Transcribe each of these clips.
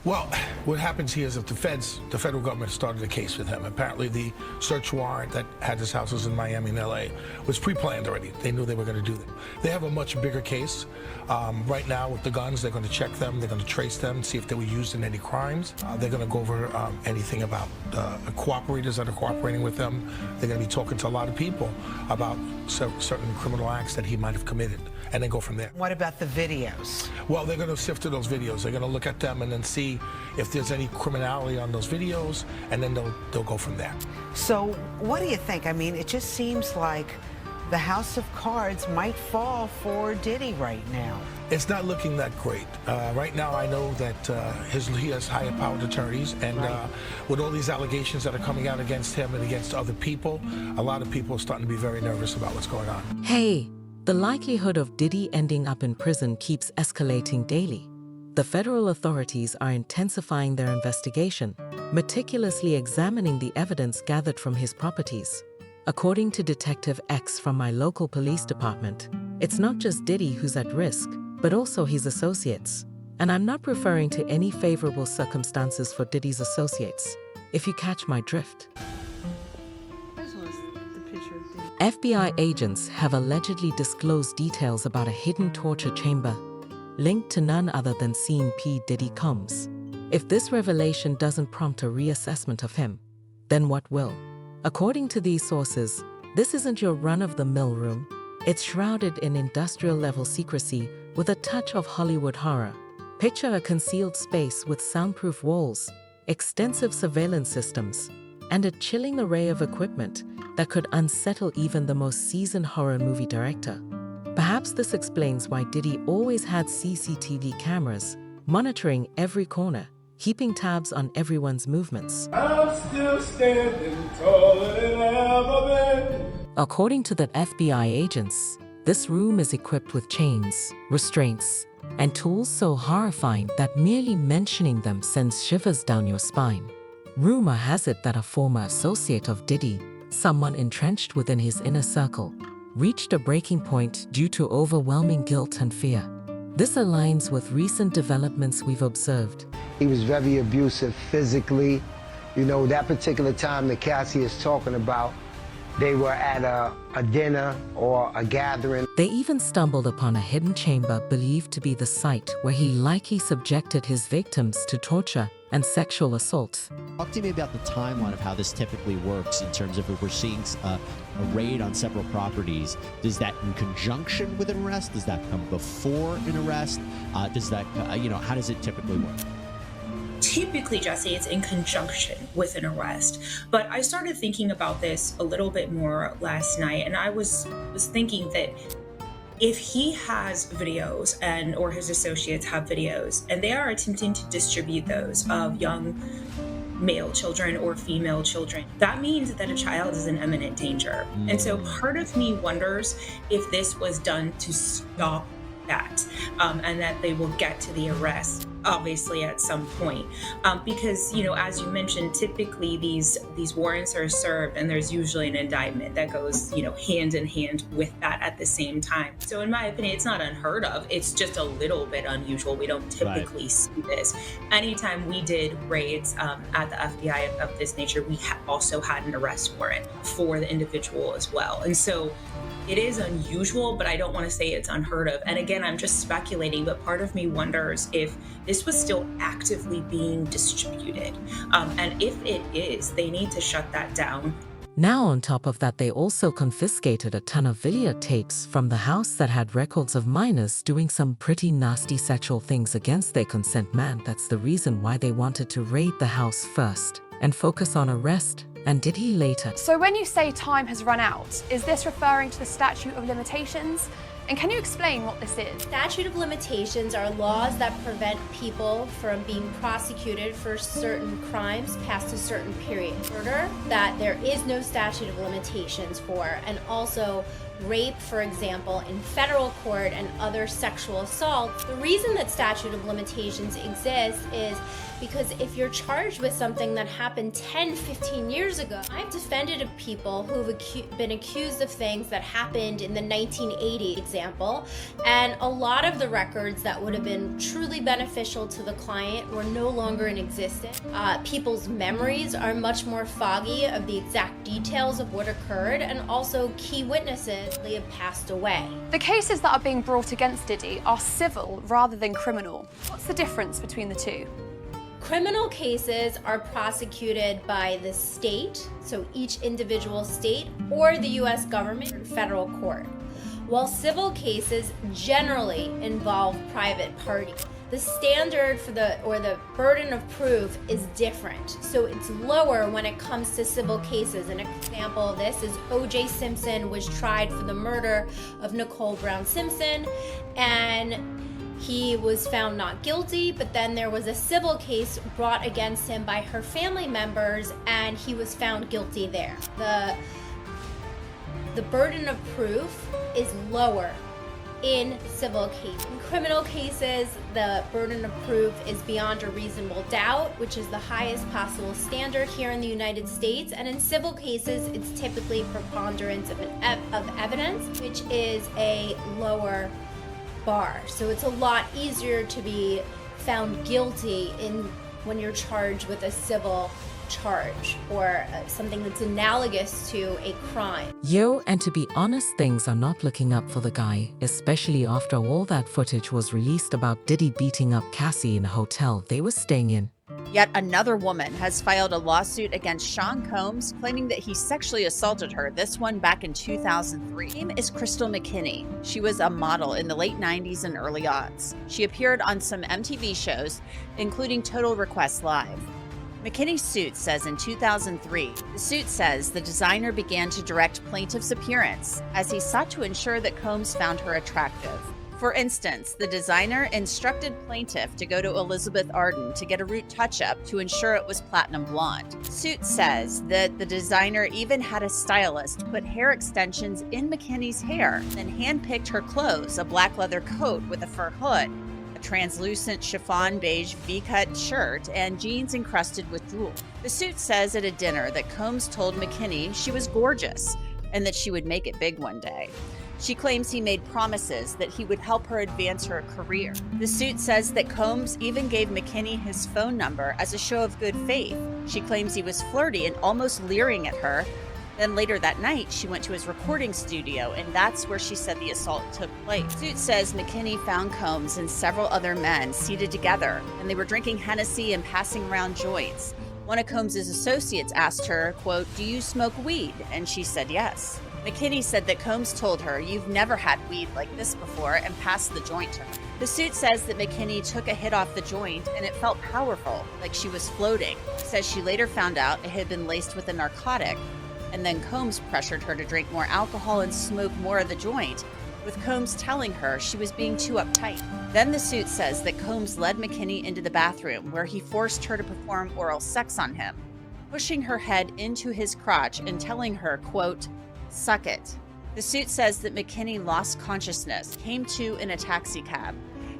Well, what happens here is that the federal government started a case with him. Apparently the search warrant that had his houses in Miami and LA was pre-planned already. They knew they were going to do that. They have a much bigger case. Right now with the guns, they're going to check them, they're going to trace them, see if they were used in any crimes. They're going to go over anything about cooperators that are cooperating with them. They're going to be talking to a lot of people about certain criminal acts that he might have committed, and then go from there. What about the videos? Well, they're going to sift through those videos. They're going to look at them and then see if there's any criminality on those videos, and then they'll go from there. So what do you think? I mean, it just seems like the house of cards might fall for Diddy right now. It's not looking that great. Right now, I know that he has higher powered attorneys, and with all these allegations that are coming out against him and against other people, a lot of people are starting to be very nervous about what's going on. Hey, the likelihood of Diddy ending up in prison keeps escalating daily. The federal authorities are intensifying their investigation, meticulously examining the evidence gathered from his properties. According to Detective X from my local police department, it's not just Diddy who's at risk, but also his associates. And I'm not referring to any favorable circumstances for Diddy's associates, if you catch my drift. FBI agents have allegedly disclosed details about a hidden torture chamber linked to none other than Scene P. Diddy Combs. If this revelation doesn't prompt a reassessment of him, then what will? According to these sources, this isn't your run-of-the-mill room. It's shrouded in industrial-level secrecy with a touch of Hollywood horror. Picture a concealed space with soundproof walls, extensive surveillance systems, and a chilling array of equipment that could unsettle even the most seasoned horror movie director. Perhaps this explains why Diddy always had CCTV cameras monitoring every corner, keeping tabs on everyone's movements. I'm still standing taller than I've ever been. According to the FBI agents, this room is equipped with chains, restraints, and tools so horrifying that merely mentioning them sends shivers down your spine. Rumor has it that a former associate of Diddy, someone entrenched within his inner circle, reached a breaking point due to overwhelming guilt and fear. This aligns with recent developments we've observed. He was very abusive physically. You know, that particular time that Cassie is talking about, they were at a dinner or a gathering. They even stumbled upon a hidden chamber believed to be the site where he likely subjected his victims to torture and sexual assault. Talk to me about the timeline of how this typically works in terms of if we're seeing a raid on several properties. Does that in conjunction with an arrest? Does that come before an arrest? Does that, how does it typically work? Typically, Jesse, it's in conjunction with an arrest. But I started thinking about this a little bit more last night, and I was thinking that if he has videos or his associates have videos, and they are attempting to distribute those of young male children or female children, that means that a child is in imminent danger. And so part of me wonders if this was done to stop that, and that they will get to the arrest obviously at some point, because as you mentioned, typically these warrants are served and there's usually an indictment that goes hand in hand with that at the same time. So in my opinion, it's not unheard of, it's just a little bit unusual. We don't typically see this. Anytime we did raids at the FBI of this nature, we also had an arrest warrant for the individual as well. And so it is unusual, but I don't want to say it's unheard of. And again, I'm just speculating, but part of me wonders if this was still actively being distributed. And if it is, they need to shut that down. Now on top of that, they also confiscated a ton of videotapes from the house that had records of minors doing some pretty nasty sexual things against their consent. Man, that's the reason why they wanted to raid the house first and focus on arrest and Diddy later. So when you say time has run out, is this referring to the statute of limitations? And can you explain what this is? Statute of limitations are laws that prevent people from being prosecuted for certain crimes past a certain period. Murder, that there is no statute of limitations for, and also rape, for example, in federal court, and other sexual assault. The reason that statute of limitations exists is because if you're charged with something that happened 10, 15 years ago, I've defended people who've been accused of things that happened in the 1980 example, and a lot of the records that would have been truly beneficial to the client were no longer in existence. People's memories are much more foggy of the exact details of what occurred, and also key witnesses have passed away. The cases that are being brought against Diddy are civil rather than criminal. What's the difference between the two? Criminal cases are prosecuted by the state, so each individual state, or the U.S. government or federal court, while civil cases generally involve private parties. The standard for the burden of proof is different, so it's lower when it comes to civil cases. An example of this is O.J. Simpson was tried for the murder of Nicole Brown Simpson, and he was found not guilty, but then there was a civil case brought against him by her family members, and he was found guilty there. The burden of proof is lower in civil cases. In criminal cases, the burden of proof is beyond a reasonable doubt, which is the highest possible standard here in the United States. And in civil cases, it's typically preponderance of evidence, which is a lower bar. So it's a lot easier to be found guilty when you're charged with a civil charge or something that's analogous to a crime. Yo, and to be honest, things are not looking up for the guy, especially after all that footage was released about Diddy beating up Cassie in a hotel they were staying in. Yet another woman has filed a lawsuit against Sean Combs, claiming that he sexually assaulted her, this one back in 2003. Her name is Crystal McKinney. She was a model in the late 90s and early aughts. She appeared on some MTV shows, including Total Request Live. McKinney's suit says in 2003, the suit says the designer began to direct plaintiff's appearance as he sought to ensure that Combs found her attractive. For instance, the designer instructed plaintiff to go to Elizabeth Arden to get a root touch-up to ensure it was platinum blonde. Suit says that the designer even had a stylist put hair extensions in McKinney's hair, then handpicked her clothes, a black leather coat with a fur hood, translucent chiffon beige V-cut shirt, and jeans encrusted with jewels. The suit says at a dinner that Combs told McKinney she was gorgeous and that she would make it big one day. She claims he made promises that he would help her advance her career. The suit says that Combs even gave McKinney his phone number as a show of good faith. She claims he was flirty and almost leering at her. Then later that night, she went to his recording studio, and that's where she said the assault took place. The suit says McKinney found Combs and several other men seated together, and they were drinking Hennessy and passing around joints. One of Combs' associates asked her, quote, "Do you smoke weed?" And she said yes. McKinney said that Combs told her, "You've never had weed like this before," and passed the joint to her. The suit says that McKinney took a hit off the joint and it felt powerful, like she was floating. She says she later found out it had been laced with a narcotic, and then Combs pressured her to drink more alcohol and smoke more of the joint, with Combs telling her she was being too uptight. Then the suit says that Combs led McKinney into the bathroom where he forced her to perform oral sex on him, pushing her head into his crotch and telling her, quote, "Suck it." The suit says that McKinney lost consciousness, came to in a taxi cab.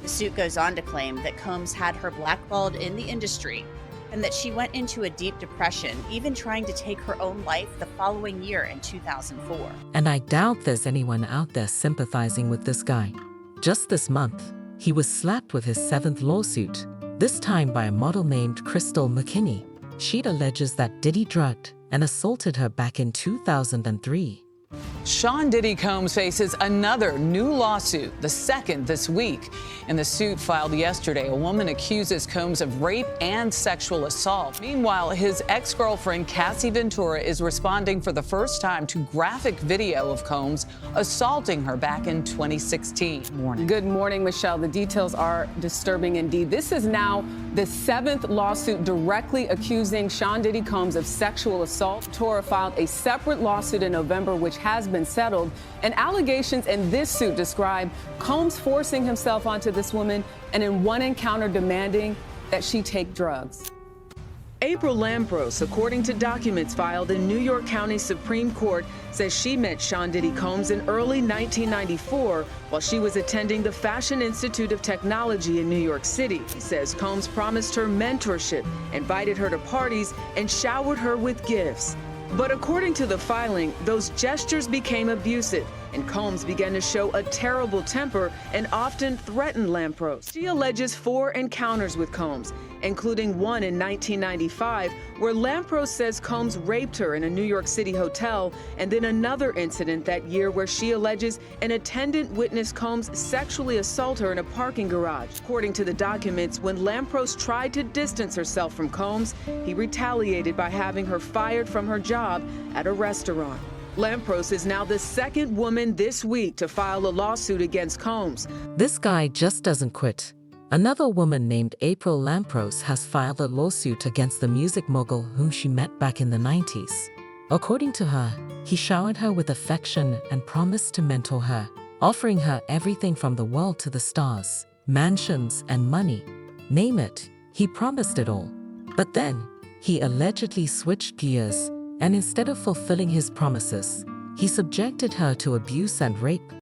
The suit goes on to claim that Combs had her blackballed in the industry and that she went into a deep depression, even trying to take her own life the following year in 2004. And I doubt there's anyone out there sympathizing with this guy. Just this month, he was slapped with his 7th lawsuit, this time by a model named Crystal McKinney. She alleges that Diddy drugged and assaulted her back in 2003. Sean Diddy Combs faces another new lawsuit, the second this week. In the suit filed yesterday, a woman accuses Combs of rape and sexual assault. Meanwhile, his ex-girlfriend Cassie Ventura is responding for the first time to graphic video of Combs assaulting her back in 2016. Good morning, Michelle. The details are disturbing indeed. This is now the 7th lawsuit directly accusing Sean Diddy Combs of sexual assault. Ventura filed a separate lawsuit in November, which has been settled. And allegations in this suit describe Combs forcing himself onto this woman and in one encounter demanding that she take drugs. April Lampros, according to documents filed in New York County Supreme Court, says she met Sean Diddy Combs in early 1994 while she was attending the Fashion Institute of Technology in New York City. She says Combs promised her mentorship, invited her to parties, and showered her with gifts. But according to the filing, those gestures became abusive, and Combs began to show a terrible temper and often threatened Lampros. She alleges 4 encounters with Combs, including one in 1995, where Lampros says Combs raped her in a New York City hotel, and then another incident that year where she alleges an attendant witnessed Combs sexually assault her in a parking garage. According to the documents, when Lampros tried to distance herself from Combs, he retaliated by having her fired from her job at a restaurant. Lampros is now the second woman this week to file a lawsuit against Combs. This guy just doesn't quit. Another woman named April Lampros has filed a lawsuit against the music mogul whom she met back in the 90s. According to her, he showered her with affection and promised to mentor her, offering her everything from the world to the stars, mansions and money. Name it, he promised it all. But then, he allegedly switched gears, and instead of fulfilling his promises, he subjected her to abuse and rape.